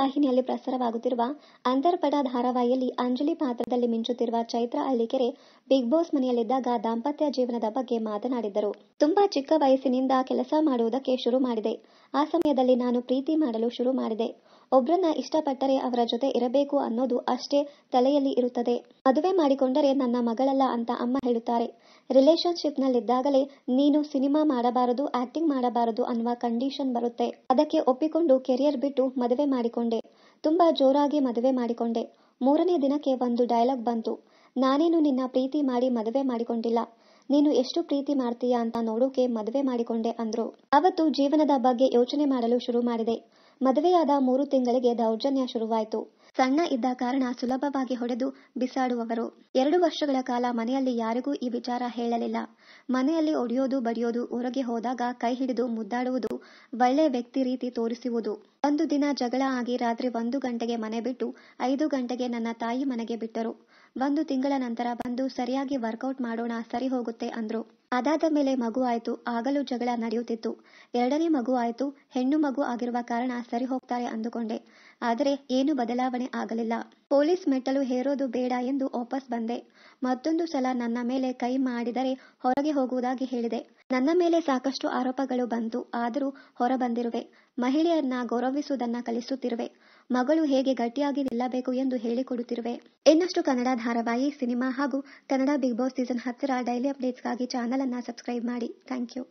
ವಾಹಿನಿಯಲ್ಲಿ ಪ್ರಸಾರವಾಗುತ್ತಿರುವ ಅಂತರ್ಪಟ ಧಾರಾವಾಹಿಯಲ್ಲಿ ಅಂಜಲಿ ಪಾತ್ರದಲ್ಲಿ ಮಿಂಚುತ್ತಿರುವ ಚೈತ್ರ ಹಳ್ಳಿಕೆರೆ ಬಿಗ್ ಬಾಸ್ ಮನೆಯಲ್ಲಿದ್ದಾಗ ದಾಂಪತ್ಯ ಜೀವನದ ಬಗ್ಗೆ ಮಾತನಾಡಿದ್ದರು. ತುಂಬಾ ಚಿಕ್ಕ ವಯಸ್ಸಿನಿಂದ ಕೆಲಸ ಮಾಡುವುದಕ್ಕೆ ಶುರು ಮಾಡಿದೆ. ಆ ಸಮಯದಲ್ಲಿ ನಾನು ಪ್ರೀತಿ ಮಾಡಲು ಶುರು ಮಾಡಿದೆ. ಒಬ್ರನ್ನ ಇಷ್ಟಪಟ್ಟರೆ ಅವರ ಜೊತೆ ಇರಬೇಕು ಅನ್ನೋದು ಅಷ್ಟೇ ತಲೆಯಲ್ಲಿ ಇರುತ್ತದೆ. ಮದುವೆ ಮಾಡಿಕೊಂಡರೆ ನನ್ನ ಮಗಳಲ್ಲ ಅಂತ ಅಮ್ಮ ಹೇಳುತ್ತಾರೆ. ರಿಲೇಶನ್ಶಿಪ್ನಲ್ಲಿದ್ದಾಗಲೇ ನೀನು ಸಿನಿಮಾ ಮಾಡಬಾರದು, ಆಕ್ಟಿಂಗ್ ಮಾಡಬಾರದು ಅನ್ನುವ ಕಂಡೀಷನ್ ಬರುತ್ತೆ. ಅದಕ್ಕೆ ಒಪ್ಪಿಕೊಂಡು ಕೆರಿಯರ್ ಬಿಟ್ಟು ಮದುವೆ ಮಾಡಿಕೊಂಡೆ. ತುಂಬಾ ಜೋರಾಗಿ ಮದುವೆ ಮಾಡಿಕೊಂಡೆ. 3ನೇ ದಿನಕ್ಕೆ ಒಂದು ಡೈಲಾಗ್ ಬಂತು. ನಾನೇನು ನಿನ್ನ ಪ್ರೀತಿ ಮಾಡಿ ಮದುವೆ ಮಾಡಿಕೊಂಡಿಲ್ಲ. ನೀನು ಎಷ್ಟು ಪ್ರೀತಿ ಮಾಡ್ತೀಯಾ ಅಂತ ನೋಡೋಕೆ ಮದುವೆ ಮಾಡಿಕೊಂಡೆ ಅಂದ್ರು. ಅವತ್ತು ಜೀವನದ ಬಗ್ಗೆ ಯೋಚನೆ ಮಾಡಲು ಶುರು ಮಾಡಿದೆ. ಮದುವೆಯಾದ 3 ತಿಂಗಳಿಗೆ ದೌರ್ಜನ್ಯ ಶುರುವಾಯಿತು. ಸಣ್ಣ ಇದ್ದ ಕಾರಣ ಸುಲಭವಾಗಿ ಹೊಡೆದು ಬಿಸಾಡುವವರು. 2 ವರ್ಷಗಳ ಕಾಲ ಮನೆಯಲ್ಲಿ ಯಾರಿಗೂ ಈ ವಿಚಾರ ಹೇಳಲಿಲ್ಲ. ಮನೆಯಲ್ಲಿ ಒಡೆಯೋದು ಬಡಿಯೋದು, ಹೊರಗೆ ಹೋದಾಗ ಕೈ ಹಿಡಿದು ಮುದ್ದಾಡುವುದು, ಒಳ್ಳೆ ವ್ಯಕ್ತಿ ರೀತಿ ತೋರಿಸುವುದು. ಒಂದು ದಿನ ಜಗಳ ಆಗಿ ರಾತ್ರಿ 1 ಗಂಟೆಗೆ ಮನೆ ಬಿಟ್ಟು 5 ಗಂಟೆಗೆ ನನ್ನ ತಾಯಿ ಮನೆಗೆ ಬಿಟ್ಟರು. 1 ತಿಂಗಳ ನಂತರ ಬಂದು ಸರಿಯಾಗಿ ವರ್ಕೌಟ್ ಮಾಡೋಣ, ಸರಿ ಹೋಗುತ್ತೆ ಅಂದ್ರು. ಅದಾದ ಮೇಲೆ ಮಗು ಆಯ್ತು. ಆಗಲೂ ಜಗಳ ನಡೆಯುತ್ತಿತ್ತು. 2ನೇ ಮಗು ಆಯ್ತು. ಹೆಣ್ಣು ಮಗು ಆಗಿರುವ ಕಾರಣ ಸರಿ ಹೋಗ್ತಾರೆ ಅಂದುಕೊಂಡೆ. ಆದರೆ ಏನು ಬದಲಾವಣೆ ಆಗಲಿಲ್ಲ. ಪೊಲೀಸ್ ಮೆಟ್ಟಲು ಹೇರೋದು ಬೇಡ ಎಂದು ವಾಪಸ್ ಬಂದೆ. ಮತ್ತೊಂದು ಸಲ ನನ್ನ ಮೇಲೆ ಕೈ ಮಾಡಿದರೆ ಹೊರಗೆ ಹೋಗುವುದಾಗಿ ಹೇಳಿದೆ. ನನ್ನ ಮೇಲೆ ಸಾಕಷ್ಟು ಆರೋಪಗಳು ಬಂತು. ಆದರೂ ಹೊರ ಬಂದಿರುವೆ. ಮಹಿಳೆಯರನ್ನ ಗೌರವಿಸುವುದನ್ನ ಕಲಿಸುತ್ತಿರುವೆ. ಮಗಳು ಹೇಗೆ ಗಟ್ಟಿಯಾಗಿ ನಿಲ್ಲಬೇಕು ಎಂದು ಹೇಳಿಕೊಡುತ್ತಿರುವೆ. ಇನ್ನಷ್ಟು ಕನ್ನಡ ಧಾರಾವಾಹಿ, ಸಿನಿಮಾ ಹಾಗೂ ಕನ್ನಡ ಬಿಗ್ ಬಾಸ್ ಸೀಸನ್ 10ರ ಡೈಲಿ ಅಪ್ಡೇಟ್ಸ್ಗಾಗಿ ಚಾನಲ್ ಅನ್ನ ಸಬ್ಸ್ಕ್ರೈಬ್ ಮಾಡಿ. Thank you.